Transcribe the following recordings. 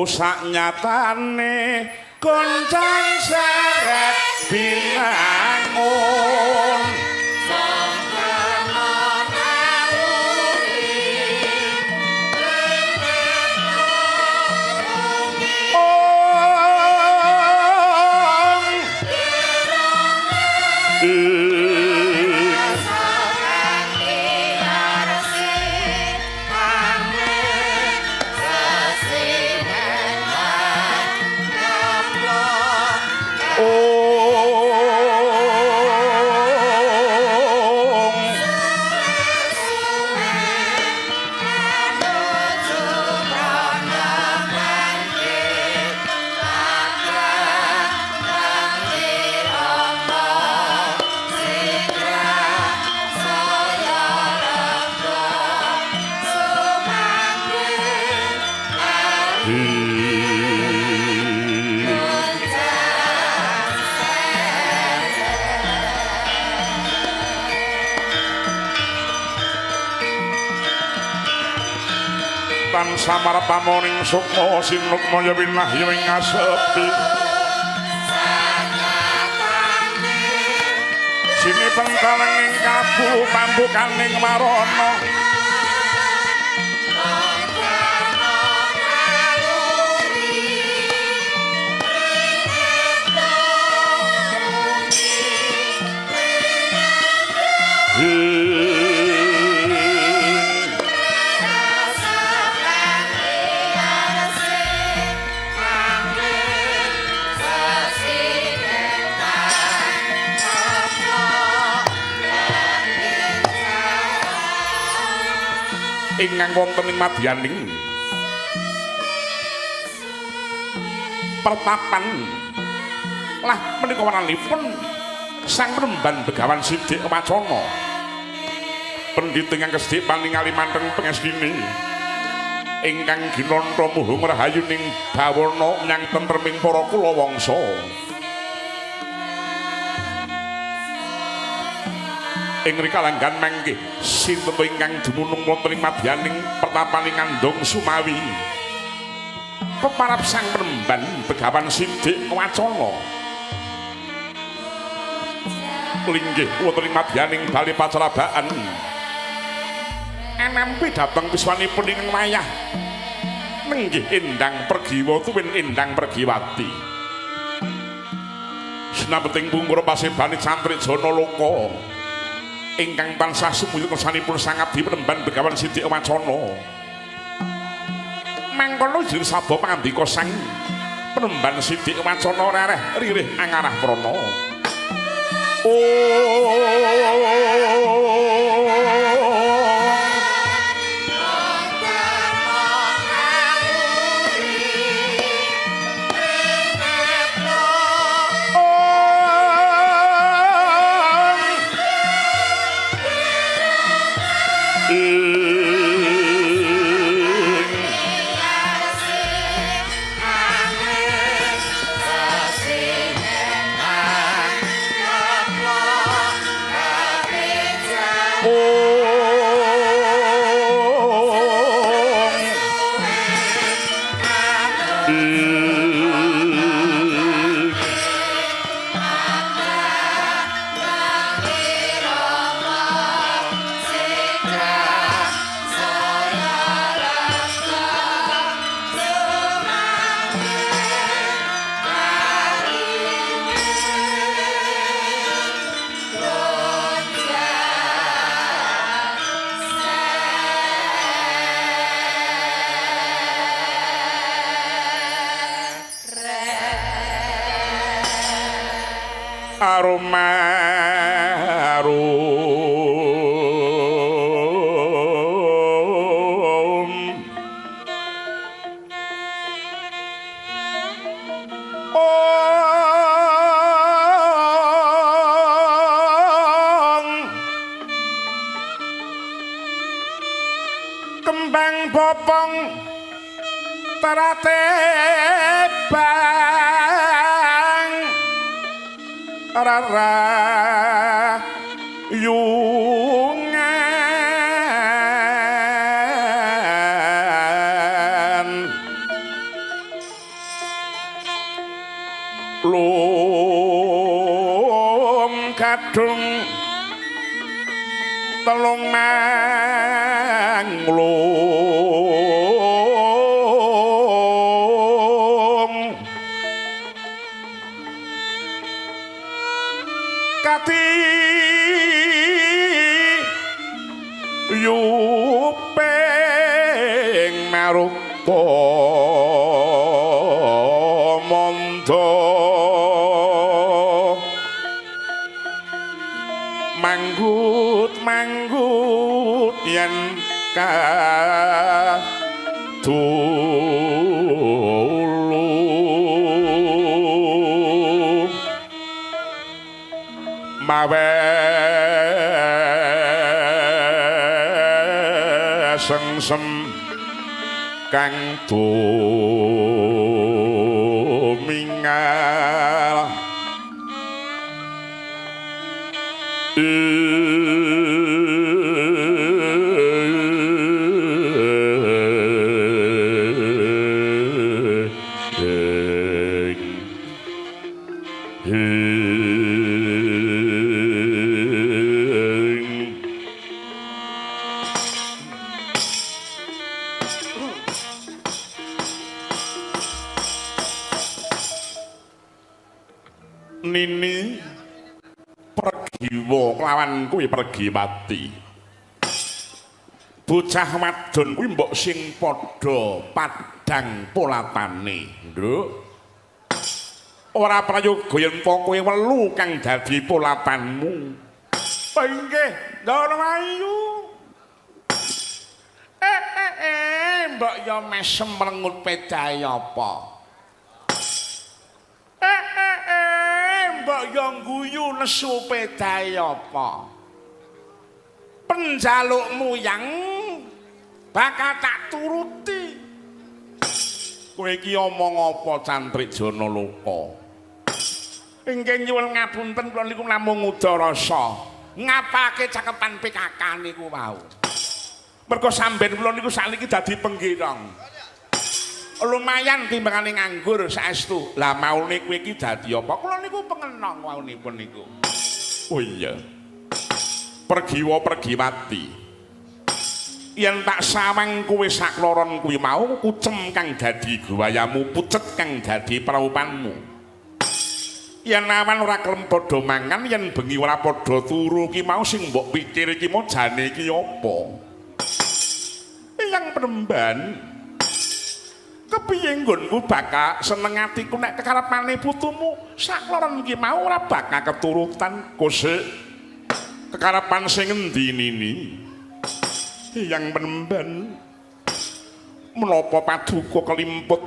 saknyatane goncang seret binangun samar pamoning sukma sinukmaya winahya ing ngasepi sini pentaleng ing kabu pambukaning marana ingkang wonten ing madyaning pertapan lah menika wananipun sang Penemban Begawan Sidik Wacana pendhita ingkang Kesdik paningali manteng pangestine ingkang ginantra muhung rahayuning bawana nyang tentreming para kulawangsa ing rikalangan mangke sinten ingkang dumunung wonten ing madyaning pertapan ing Andong Sumawi peparap sang Penemban Begawan Sidik Wacana linggih wonten ing madyaning bali pacarabaan anampi dhateng wiswanipun ing wayah nenggih Endang Pergiwa tuwin Endang Pergiwati sinabeting pungkur pasebani santri Jana Loka ingkang tansah sumuyut kersanipun sang abdi Penemban Begawan Sidik Wacana mangkono jeneng sabda pangandika sang Penemban Sidik Wacana rereh ririh angarah prana kembang bopong terate bang rara yungan lum kadung telung manglung kati yupeng marukta manda manggut yen kadulu mawe sengsem kang tumingal Nini pergiwa kelawan kuwi pergi mati bocah wadon kuwi mbok sing padha padhang polatane nduk ora prayoga yen kowe welu kang dadi polatanmu inggih Ndara Ayu mbok yo mesem merengut pedahe apa mbok yo guyu nesu pedahe apa penjalukmu yang bakal tak turuti kowe iki omong apa Cantrik Janaloka inggih nyuwun ngapunten kula niku namung udarasa ngapake cakepan PKK niku wau mergo sampeyan kula niku sakniki dadi penggirang lumayan timbangane nganggur saestu. Lah maune kowe iki dadi apa? Kula niku pengenong waunipun niku. Oh iya. Pergiwa pergi mati. Yen tak sawang kowe sakloron kuwi mau kucem kang dadi gawayamu, pucet kang dadi praupanmu. Yen awan ora kelem padha mangan, yen bengi ora padha turu ki mau sing mbok pikir iki mau jane iki apa? Yang Penemban kepiye nggonku bakal seneng atiku nek kekarepane putumu sakloron iki mau ora bakal keturutan kosek kekarepan sing endi nini Yang Penemban menapa paduka kelimput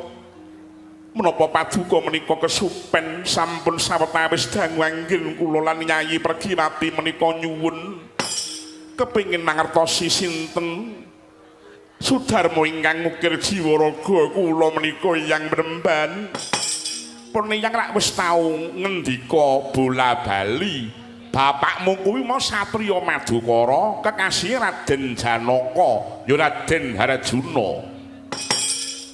menapa paduka menika kesupen sampun sawetawis dangu anggen kula lan Nyai pergi mati menika nyuwun kepingin mangertosi sinten Sudarmo ingkang ngukir jiwa raga kula menika Yang Penemban pun yang rak wis tau ngendika bola bali bapakmu kuwi mau satriya Madukara kekasih Raden Janaka ya Raden Harjuna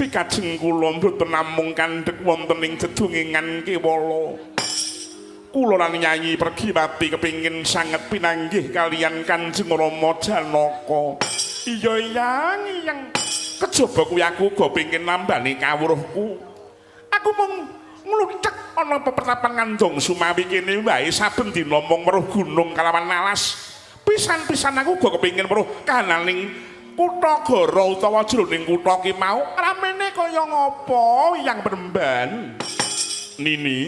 pikajeng kula mboten namung kandhek wonten ing dedungingan kewala kula lan Nyai pergi mati kepingin sanget pinanggih kalian Kanjeng Rama Janaka. Iya yang kejaba kuwi aku uga pengin nambani kawruhku. Aku mung nglucek ana pepertapan Ngandong Sumawi kene wae saben dina mung weruh gunung kalawan alas. Pisan-pisan aku uga kepengin weruh kananing kutha Goro utawa jroning kutha ki mau ramene kaya ngapa Yang Penemban. Nini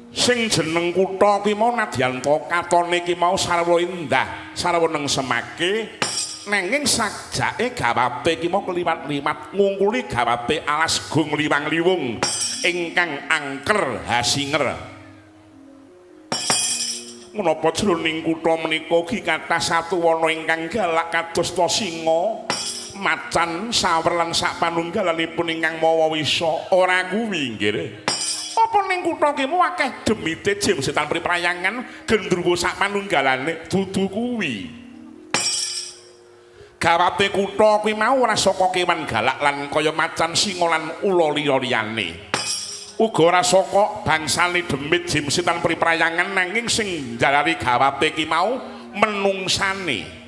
sing jeneng kutha ki mau nadyan katone ki mau sarwa indah sarwa neng semake nanging sajake gawate ki mau keliwat-liwat ngungkuli gawate alas gung liwang-liwung ingkang angker hasinger menapa jroning kutha menika ki kathah satuwana ingkang galak kados singa macan sawer lan sak panunggalanipun ingkang mawa wisa ora kuwi nggih apa ning kutha ki mu akeh demite jim setan priprayangan gendruwo sak manunggalane dudu kuwi gawate kutha kuwi mau ora saka kewan galak lan kaya macan singa lan ula liya liyane uga ora saka bangsane demit jimsitan priprayangan nanging sing jalari gawate ki mau menungsane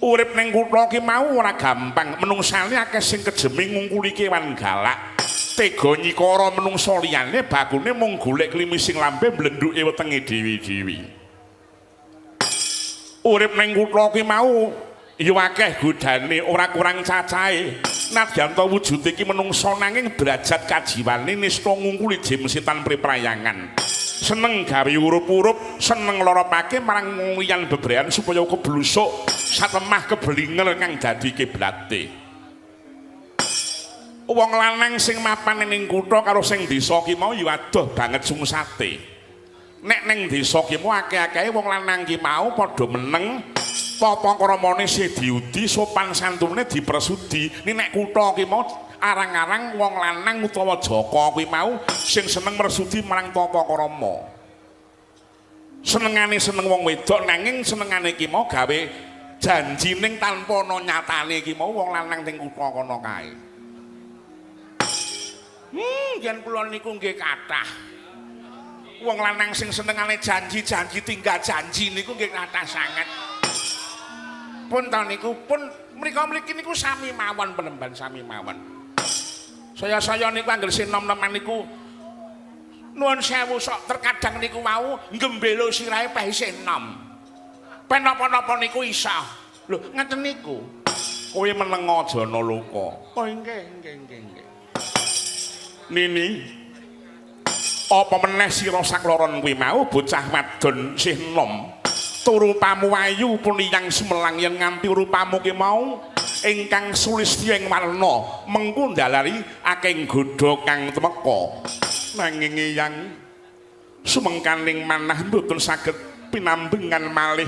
urip ning kutha ki mau ora gampang menungsane akeh sing kejeming ngungkuli kewan galak tega nyikara menungsa liyane bakune mung golek klimising lambe mblenduke wetenge dewi-dewi urip ning kutha ki mau ya akeh godane ora kurang cacahe nadyan ta wujude iki menungsa nanging derajat kajiwane nista ngungkuli jimsitan priprayangan seneng gawe urup-urup seneng loropake marang liyan bebrehan supaya keblusuk satemah kebelinger kang dadi kiblate wong lanang sing mapan ning kutha karo sing desa ki mau ya adoh banget sungsate nek ning desa ki mau akeh-akehe wong lanang ki mau padha meneng tata kramane sing diudi sopan santune dipersudi nek kutha ki mau arang-arang wong lanang utawa jaka kuwi mau sing seneng mersudi marang tata krama senengane seneng wong wedok nanging senengane ki mau gawe janji ning tanpa ana nyatane ki mau wong lanang ning kutha kono kae yen kula niku nggih kathah wong lanang sing senengane janji-janji tinggal janji niku nggih kathah sanget pun ta niku pun mriki niku sami mawon penemban sami mawon saya niku anggere sinom-noman niku nuwun sewu sok terkadang niku mau ngembelo sirahe peh isih enom pen napa-napa niku iso lho ngeten niku kowe meneng aja ana luka oh nggih Nini apa meneh sira sakloron kuwi mau bocah wadon sih enom turu pamuayu pun yang semelang yen nganti rupamu ki mau ingkang sulistya ing warna mengku ndalari akeh godha kang temeka nanging yang sumengkaning manah mboten saged pinambengan malih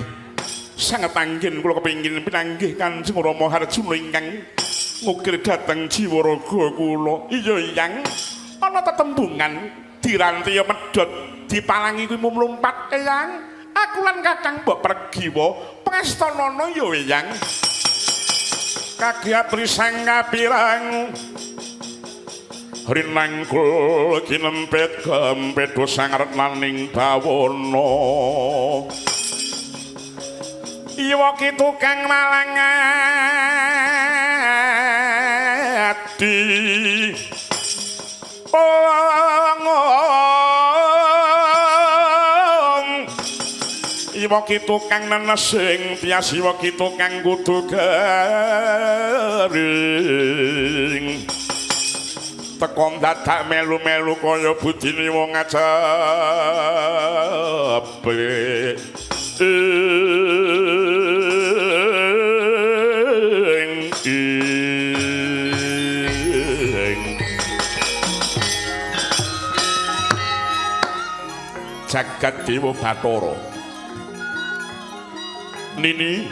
sanget anggen kula kepengin pinanggih Kanjeng Rama Harjuna ingkang ngukir dhateng jiwaraga kula iya yang ana tetembungan dirantiya medhot dipalangi kuwi mumlumpat eyang aku lan kakang mbok pergiwa prastanana ya eyang kagiatri sang kapirang rinangkul kinempet kempet sang retnaning bawana iwa ki tukang malangati iwa ki tukang nenesing tias iwa ki tukang kudu garing tekong dadak melu-melu kaya budine wong ajabe jagat dewa Bathara Nini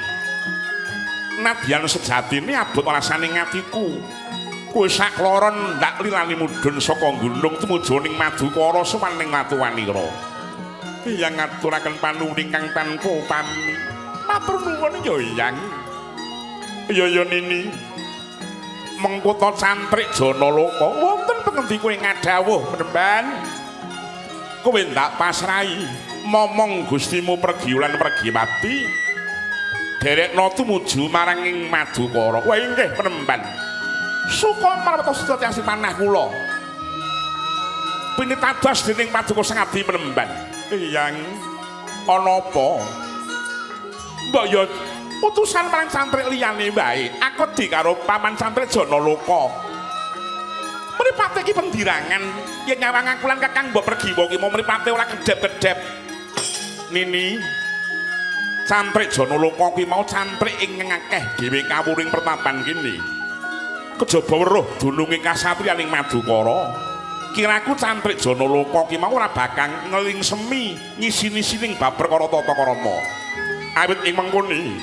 nadyan sejatine abot rasane ngatiku kowe sakloron ndak lilani mudhun saka gunung tumuju ning Madukara sowan ning Matuwanira yang ngaturaken panuwun ingkang tanpa pami matur nuwun ya Yang ya Nini mengkuta cantrik Janaloka wonten pengendi kowe ngadhawuh penemban kowe ndak pasrahi momong Gustimu pergi lan pergi mati derekna tumuju marang ing Madukara wah nggih penemban suka marwata sedaya sing manah kula pinitados dening Paduka Sang Abdi penemban Yang ana apa mbok ya utusan marang santri liyane wae aku di karo paman santri Janaloka mripate iki pendirangan yen nyawang aku lan kakang mbok pergi wae mau mripate ora kedep-kedep Nini santri Janaloka kuwi mau santri ingkang akeh dhewe kawuring pertapan kene kejaba weruh dununge kasatriyaning Madukara kiraku cantrik Janaloka ki mau ora bakal ngeling semi ngisi-isining bab perkara tata krama awit ing mengkene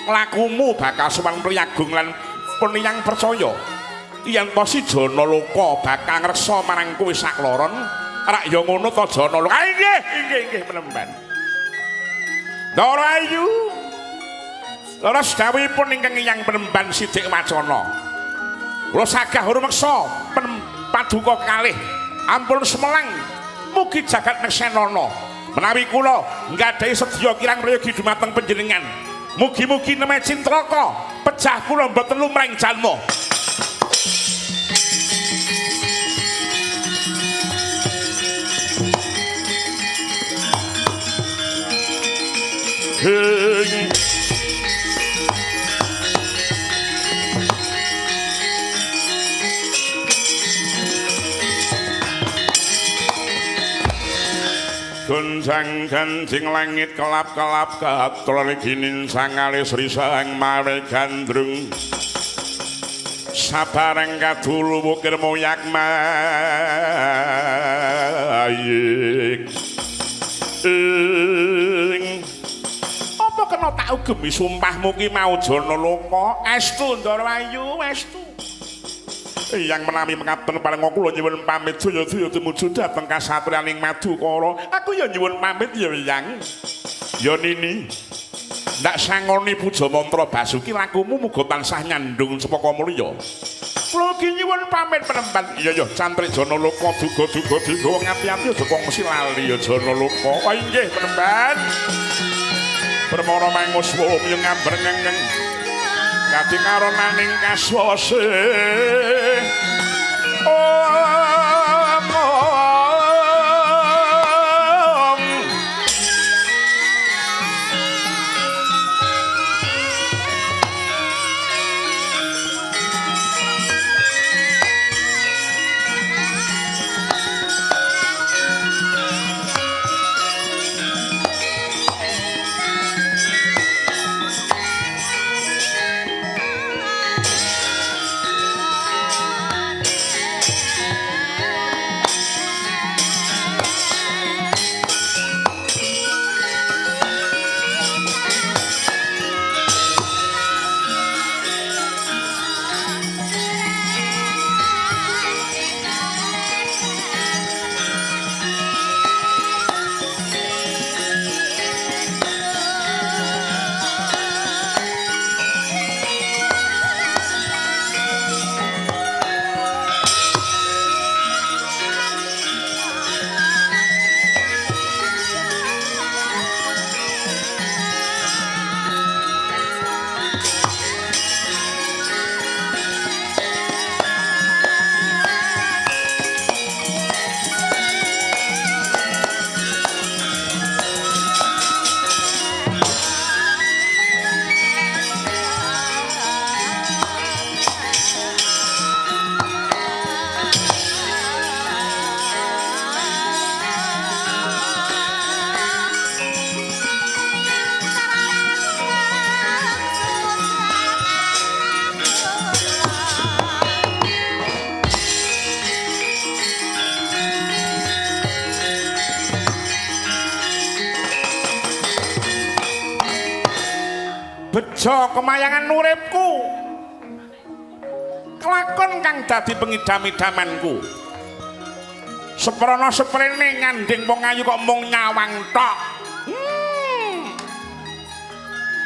lakumu bakal sowan priyagung lan peniyang percaya yen to si Janaloka bakal ngreksa marang kowe sakloron rak ya ngono to Janaloka nggih penemban Ndara Ayu leres dawuhipun ingkang yang penemban Sidik Wacana kula sagah rumeksa paduka kalih ampun semelang mugi jagat neksenana menawi kula nggadahi sedya kirang prayogi dumateng panjenengan mugi-mugi nemeh cintraka pejah kula mboten lumrahing jalma Gunjang ganjing langit kelap-kelap katul ginin sangalis risang mawe gandrung sabareng kadulu bukir moyak mayik apa kena tak ugemi sumpahmu ki mau jana loka estu Ndara Ayu estu yang menami mengatakan paling kula nyuwun pamit Jaya-jaya tumuju dhateng kasatriyaning Madukara aku ya nyuwun pamit ya Yang ya Nini ndak sangoni puja mantra Basuki lakumu muga tansah nyandung sepaka mulya kula iki nyuwun pamit penemban iya ya cantrik Jana Loka duga-duga digawa ngati-ati aja kok mesti lali ya Jana Loka oh inggih penemban permara manguswa yang ngambreng-ngeng kati karo naning kaswase bejo kemayangan uripku kelakon kang dadi pengidam-idamanku seprana seprene ngandhing wong ayu kok mung nyawang tok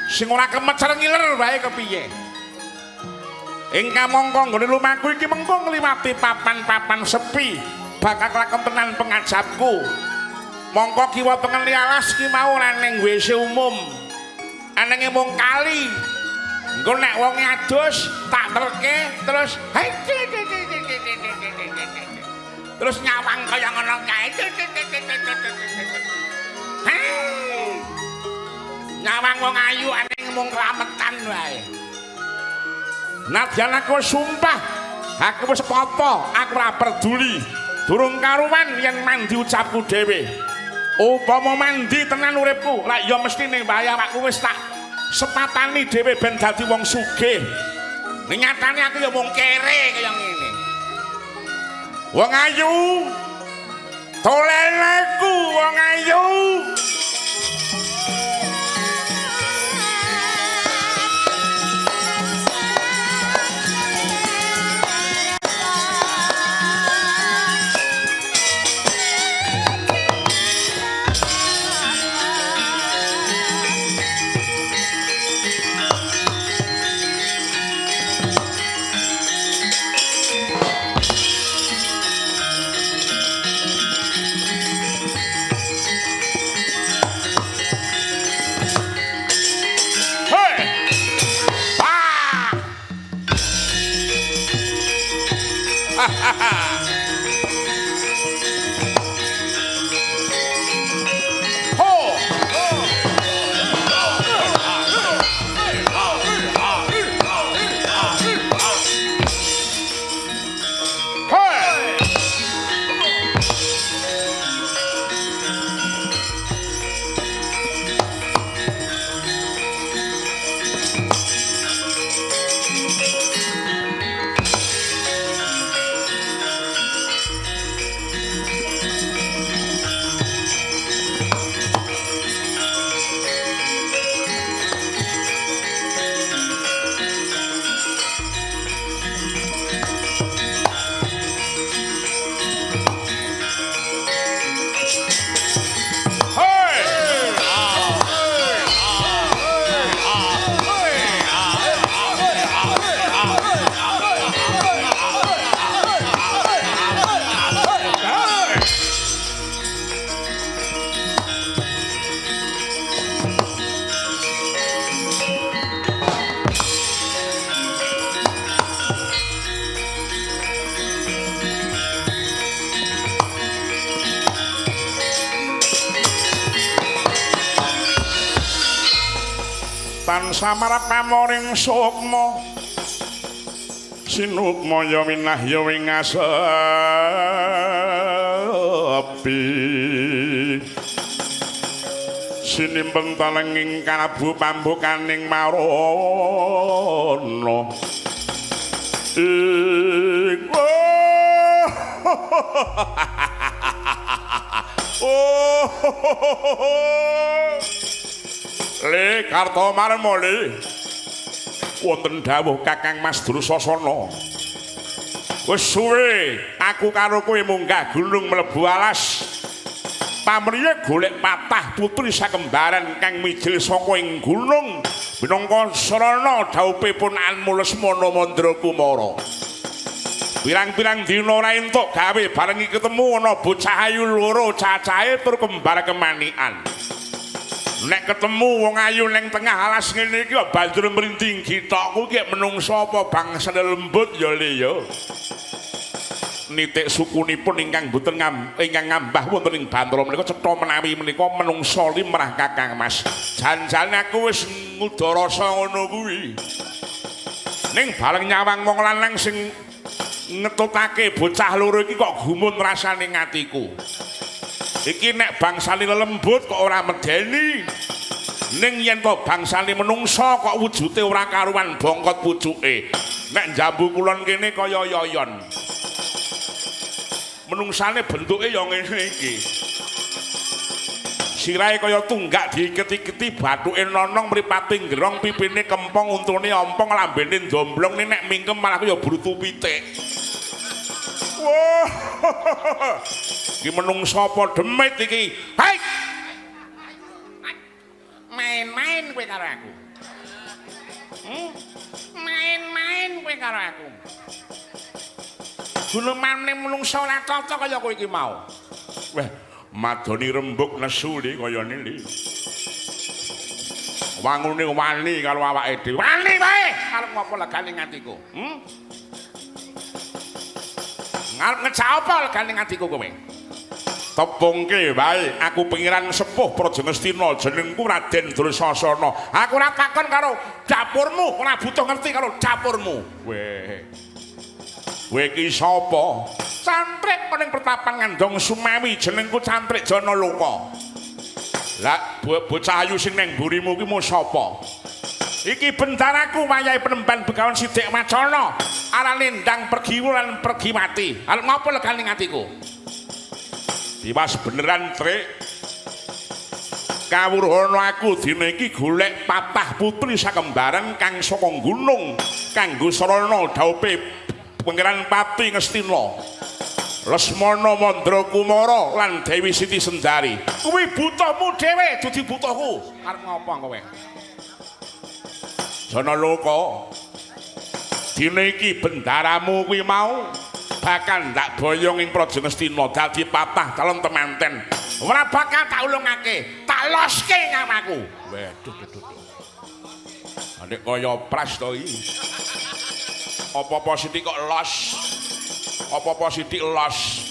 sing ora kemecer ngiler wae kepiye ingkang mongko nggone lumaku iki mengko ngliwati papan-papan sepi bakal lakon tenan pengajapku mongko kiwa tengen lialas ki mau ora ning WC umum anenge mung kali engko nek wong adus tak terke terus terus nyawang kaya ngono kae nyawang wong ayu anenge mung klametan wae nadyan aku sumpah aku wis apa aku ora peduli durung karuan yen mandi ucapku dhewe upama mandi tenan uripku lak ya mesti ning bahaya aku wis tak sepatani dhewe ben dadi wong sugih ning nyatane aku ya mung kere kaya ngene wong ayu toleneku wong ayu Samara pamoring sukma sinukma ya minah ya wingasepi sinimbeng talenging kanabu pambukaning marana Le Kartomarmali wonten dawuh Kakang Mas Drusasana. Wis suwe aku karo kowe munggah gunung mlebu alas. Pamriya golek patah putri sakembaran kang mijil saka ing gunung minangka sarana dawuhipun Anmulesmana Mandrakumara. Pirang-pirang dina ora entuk gawe bareng ketemu ana bocah ayu loro cacahe tur kembar kemanikan. Nek ketemu wong ayu ning tengah alas ngene iki banjur mrinting githokku ki menungsa apa bangsa lembut ya le ya. Nitik sukunipun ingkang boten ingkang ngambah wonten ing Bantara menika cetha menawi menika menungsa limrah Kakang Mas. Jan-jan aku wis ngudara rasa ngono kuwi. Ning bareng nyawang wong lanang sing ngetutake bocah loro iki kok gumun rasane ngatiku. Iki nek bangsane lembut kok ora medeni. Ning yen kok bangsane menungsa kok wujute ora karuan bongkot pucuke. Nek jambu kulon kene kaya yoyon. Menungsane bentuke ya ngene iki. Sirahe kaya tunggak diiketi-iketi bathuke nonong mripate ngerong pipine kempong untune ompong lambene ndomblong nek mingkem malah kaya brutu pitik. Wah. Iki menungsa apa demit iki? Hai. Main-main kowe karo aku. Main-main kowe karo aku. Gunemane menungsa ora cocok kaya kowe iki mau. Wah, madoni rembug nesu li kaya nili. Wangune wani karo awake dhewe. Wani wae arep ngopo legane ngatiku? Ngarep ngecak apa legane ngatiku kowe? Tepungke wae aku pengiran sepuh Prajangastina jenengku Raden Drusasana. Aku ora takon karo dapurmu, ora butuh ngerti karo dapurmu. Kowe iki sapa? Cantrik ning pertapan Ngandong Sumawi jenengku Cantrik Janaloka. Lah bocah ayu sing ning mburimu ki mau sapa? Iki bendaraku wayahe penemban Begawan Sidik Macana. Arane ndang pergi lan pergi mati. Arep ngopo legane ngatiku? Diwas beneran Trik. Kawruhana aku dina iki golek patah putri sakembaran kang saka gunung kanggo sarana dhawuhe Pangeran Pati Ngastina. Lesmana Mandrakumara lan Dewi Siti Sendari. Kuwi butuhmu dhewe, dudu butuhku. Arep ngopo kowe? Janaloka. Dina iki bendaramu kuwi mau bakal ndak boyong ing Prajangastina dadi patah calon temanten. Ora bakal tak ulungake, tak loske ngamaku. Waduh. Nek kaya pras to iki. Apa-apa sithik kok los. apa-apa sithik los.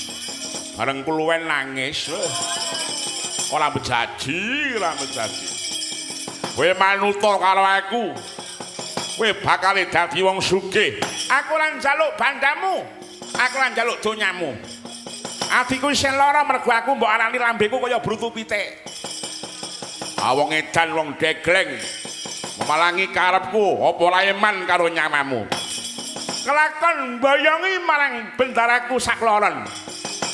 Bareng kluwen nangis. Ora bejaji, ora bejaji. Kowe manuta karo aku. Kowe bakal dadi wong sugih. Aku lan njaluk bandamu. Aku lan njaluk donyamu. Atiku isih lara mergo aku mbok arani lambeku kaya brutu pitik. Wong edan wong degleng. Malangi karepku apa laeman karo nyamamu. Kelakon mbayongi marang bendaraku sakloron.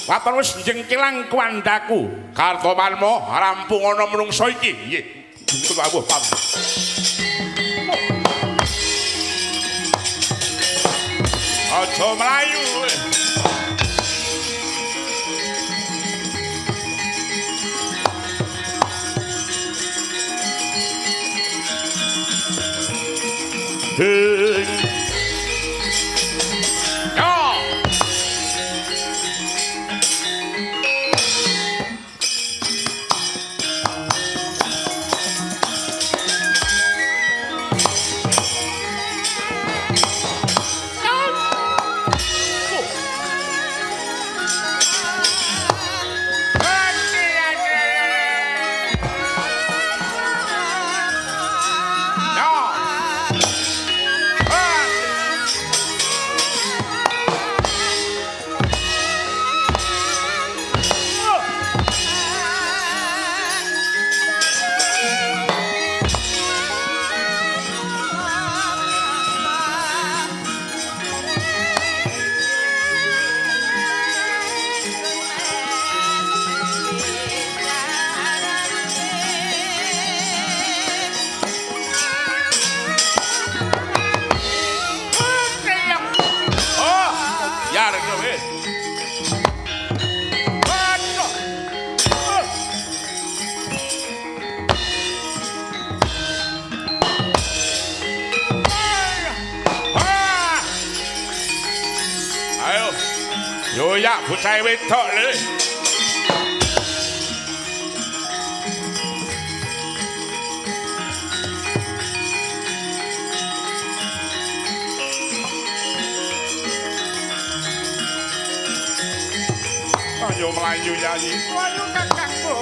Waton wis jengkilang kuwandaku. Kartomanmu rampung ana menungso iki. Nggih. Dawuh Pak. Aja mlayu. Hey. Ya bocah wedok lho. Ayo mlayu Yayi. Ayo kakangku.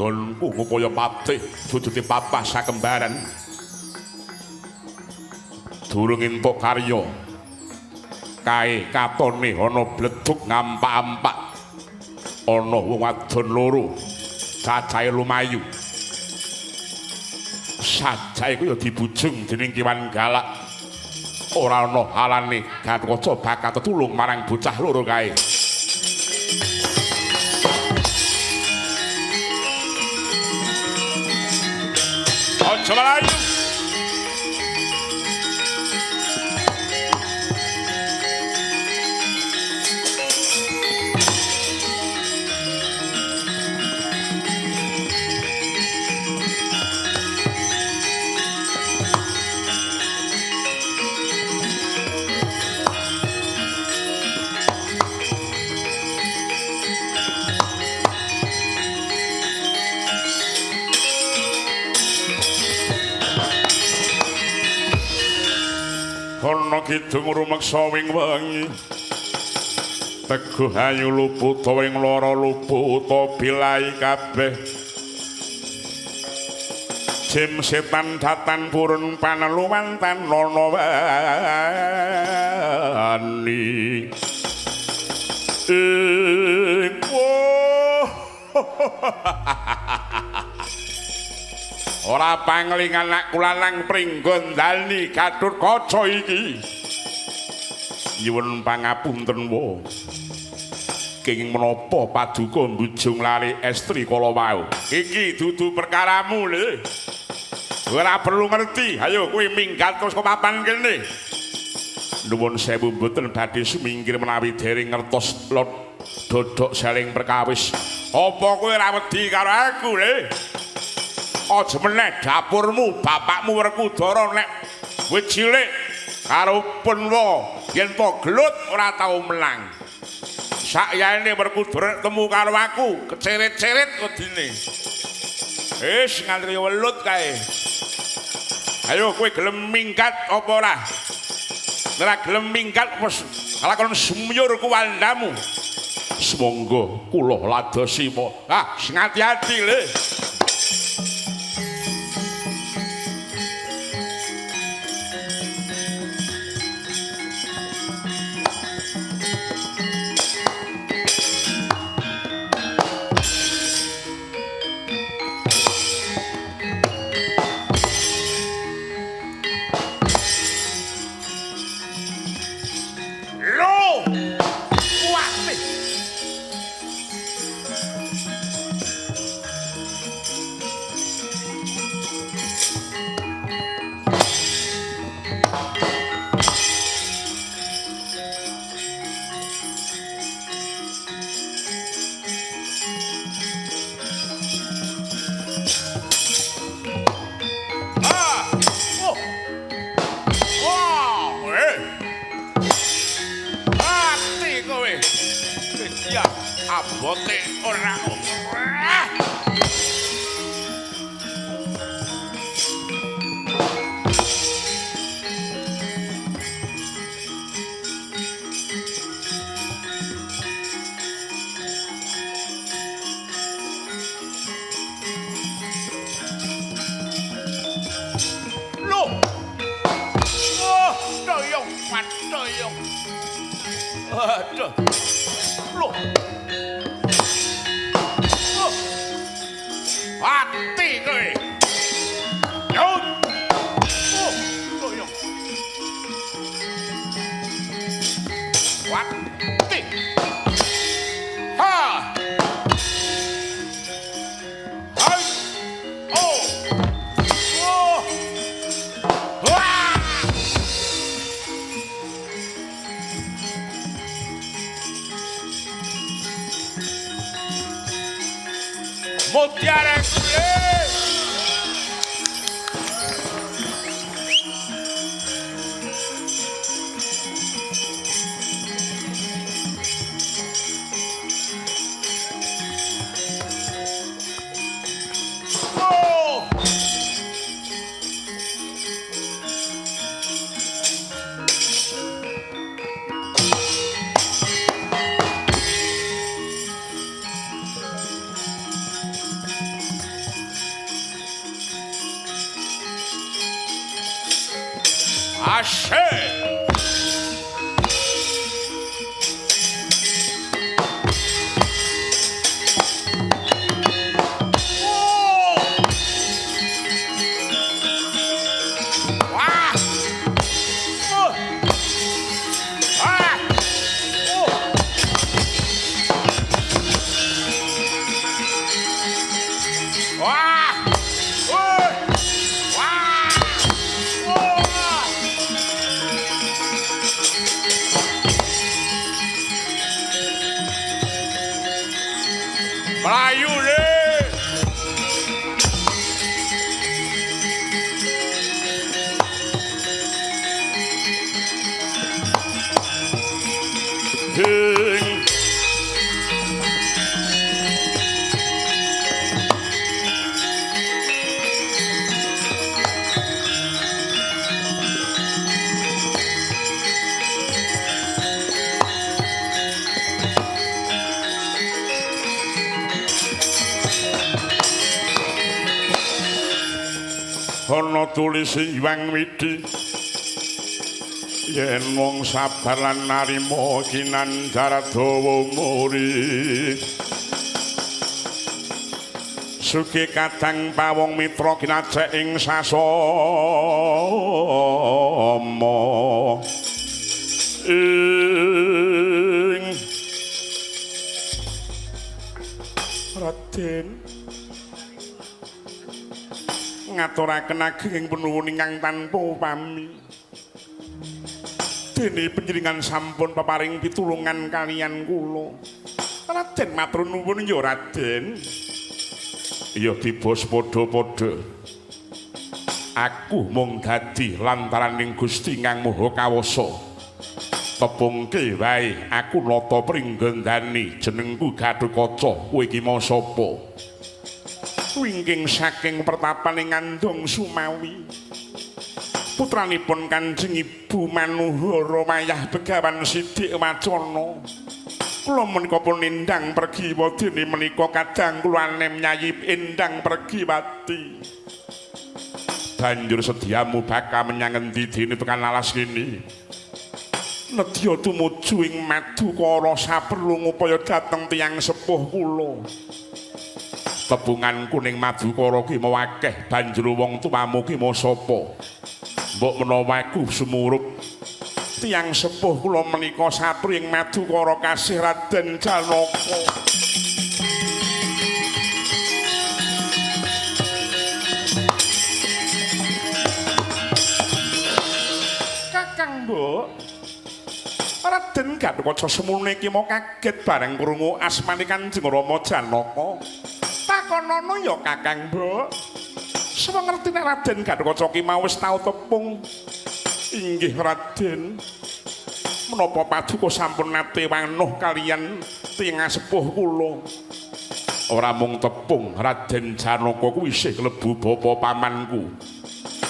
Ngonku ngupaya patih wujute papah sakembaran. Durung entuk karya. Kae katone ana bledug ngampak-ampak. Ana wong wadon loro cacahe lumayu. Sajahe ku ya dibujung dening Kiwan Galak. Ora ana halane Gatotkaca bakal tetulung marang bocah loro kae. Aja mlayu. Ana kidung rumeksa wing wengi teguh ayu luput wing lara luput bilai kabeh jim setan datan purun paneluwantan nono wani ora pangling anak kulanang pringgon dani Gatotkaca iki nyuwun pangapunten wa kenging menapa paduka mbujung lali estri kala wau iki dudu perkaramu lho ora perlu ngerti ayo kowe minggat terus papan kene nuwun sewu mboten badhe sumingkir menawi dereng ngertos lot dodok saling perkawis. Apa kowe ora wedi karo aku, Le? Aja meneh dapurmu, bapakmu Werkudara nek kowe cilik karo Punwa yen po gelut ora tau menang. Sakyane Werkudara temu karo aku, kecerit-cerit wedine. Wis nganti welut kae. Ayo kowe gelem minggat apa ora? Ora gelem minggat wis lakon sumyur kuwandamu. Semonggo kula ladosima. Ah, sing ati-ati Le. Abote ora Loh. Oh, doyong, doyong. Aduh. Loh. Hati kowe. Yo. Oh, doyong. Hati. Ha. Hai. Oh. Oh. Wah. Mutiara kulit. Oh. Asyik. Melayu Le. Ding. Ana tulis Hyang Widi yen wong sabar lan narima kinandhara dawa muri sugi kadang pawong mitra kinajek ing sasama ing Raden ngaturaken ageng penuwun ingkang tanpa upami dene panjenengan sampun peparing pitulungan kaliyan kula Raden matur nuwun ya Raden. Ya dibos padha-padha. Aku mung dadi lantaraning Gusti Kang Maha Kawasa. Tepungke wae aku nata pringgandani jenengku Gatotkaca. Kowe iki mau sapa? Wingking saking pertapaning Ngandong Sumawi. Putranipun Kanjeng Ibu Manuhara Mayah Begawan Sidik Wacana. Kula menika pun endang pergi wadene menika kadang kula nem nyayi endang pergi wati. Banjur sediamu bakal menyang endi dene tekan alas kene. Nedya tumuju ing Madukara saperlu ngupaya dhateng tiyang sepuh kula. Tebunganku ning Madukara ki mau akeh, banjur wong tuamu ki mau sapa? Mbok menawa aku sumurup tiyang sepuh kula menika satru ing Madukara kasih Raden Janaka. Kakang Mbok, Raden Gatotkaca semune iki mau kaget bareng krungu asmane Kanjeng Rama Janaka. Takonono ya Kakang Mbok. Sawa ngerti nek Raden Gatotkaca ki mau wis tau tepung. Inggih Raden. Menapa Paduka sampun nate wanuh kaliyan tiyang sepuh kula. Ora mung tepung, Raden Janaka kuwi isih klebu bapa pamanku.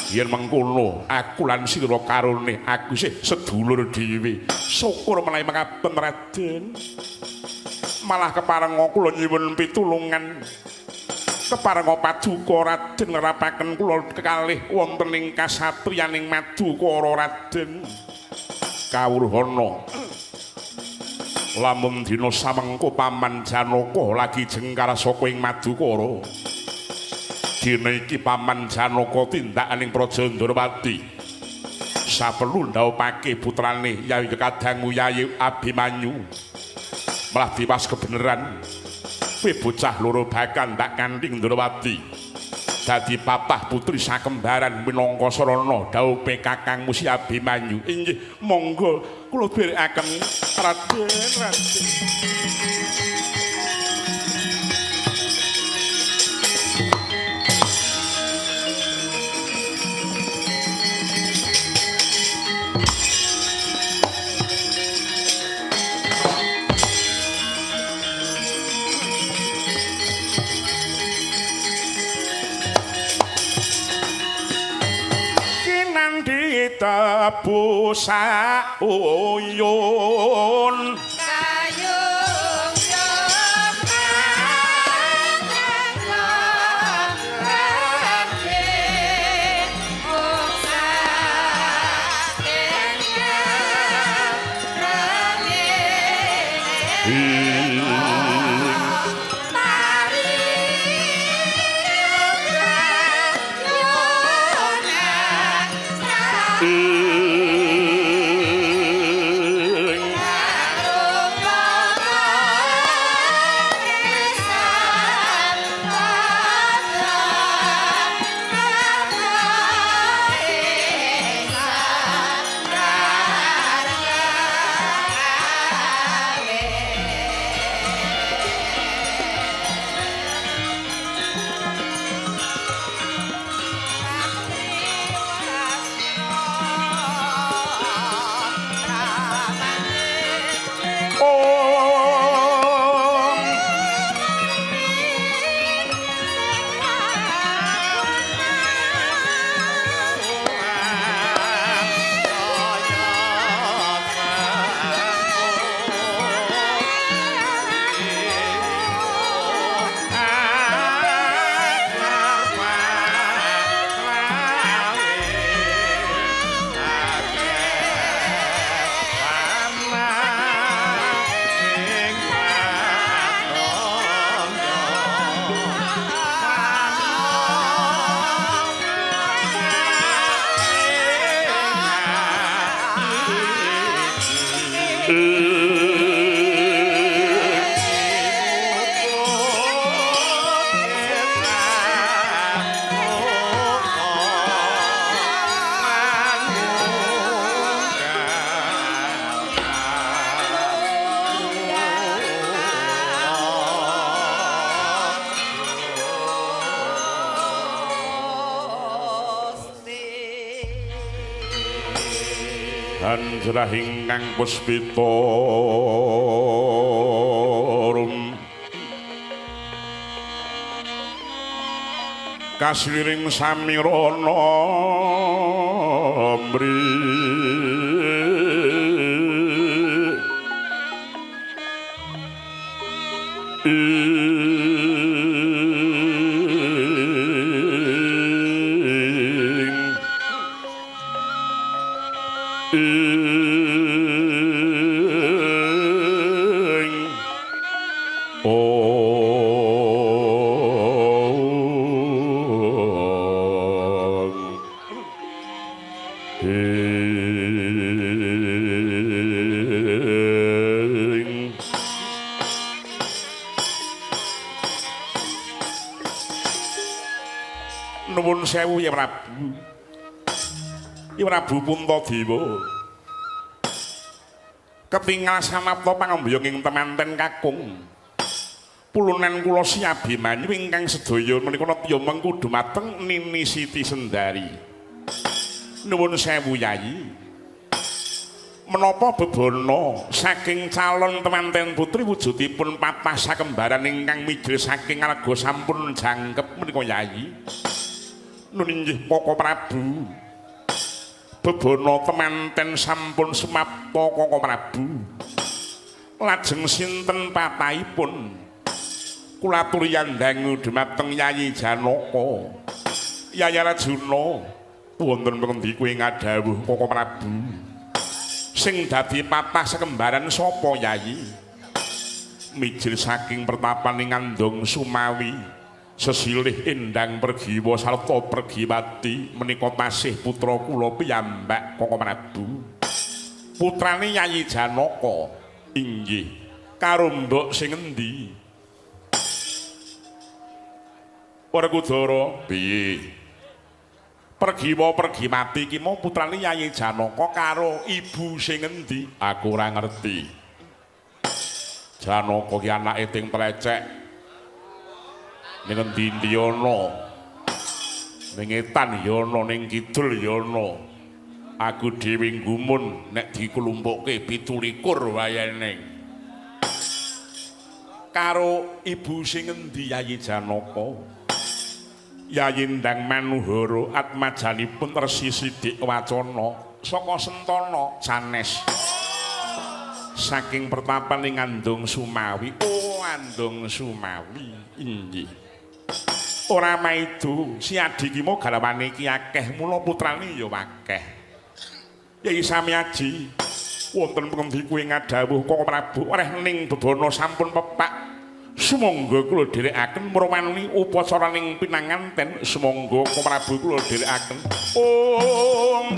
Yen mengkono, aku lan sira karone aku isih sedulur dhewe. Syukur menawi mekaten Raden. Malah keparenga kula nyuwun pitulungan. Keparenga Paduka Raden nerapaken kula kekalih wonten ing kasatriyaning Madukara Raden. Kawruhana. Lamun dina samengko Paman Janaka lagi jengkar saka ing Madukara. Dina iki Paman Janaka tindakaning Praja Ndrawati. Saperlu ndhawuhake putrane Yayi Kadangmu Yayi Abimanyu. Malah diwas kebeneran. Kowe bocah loro bakal ndak kanthing Ndrawati. Dadi papah putri sakembaran minangka sarana dawuh Kakangmu Si Abimanyu. Inggih, monggo kula dherekaken Raden. Tebu sauyun kayung Anjrah ingkang puspitorum kasliring samirana mri nuwun sewu ya Prabu. Ya Prabu Puntadewa. Ketingal samapta pangambya ing temanten kakung. Pulunan kula si Abimanyu ingkang sedaya menika natya mengku dumateng Nini Siti Sendari. Nuwun sewu Yayi. Menapa bebana saking calon temanten putri wujudipun patah sakembaran ingkang mijil saking arga sampun jangkep menika Yayi. Nun inggih Koko Prabu. Bebana temanten sampun sumapta Koko Prabu. Lajeng sinten patahipun? Kula aturi yandangu dhumateng Yayi Janaka. Yayi Arjuna, wonten pundi kowe ngadhawuh Koko Prabu? Sing dadi patah sekembaran sapa Yayi? Mijil saking pertapaning Andong Sumawi. Sesilih endang pergiwa sarta pergiwati menika tasih putra kula piyambak Koko Prabu. Putrane Yayi Janaka inggih karo mbok sing endi? Werkudara piye? Pergiwa pergiwati iki mau putrane Yayi Janaka karo ibu sing endi? Aku ora ngerti. Janaka ki anake ting tlecek. Ning endi ana? Ning etan ya ana, ning kidul ya ana. Aku dhewe gumun nek dikelumpukke 17 wayane. Karo ibu sing endi Yayi Janaka? Yayi Ndang Manuhara atmajanipun Resi Sidik Wacana saka Sentana sanes. Saking pertapan ing Andong Sumawi. Oh, Andong Sumawi. Inggih. Ora maido si Adi ki mau garwane iki akeh mula putrane ya akeh. Yayi Samyaji wonten pundi kuwi ngadhawuh Koko Prabu oleh ning bebana sampun pepak. Sumangga kula dherekaken mrowani upacara ning pinanganten. Sumangga Koko Prabu kula dherekaken. Om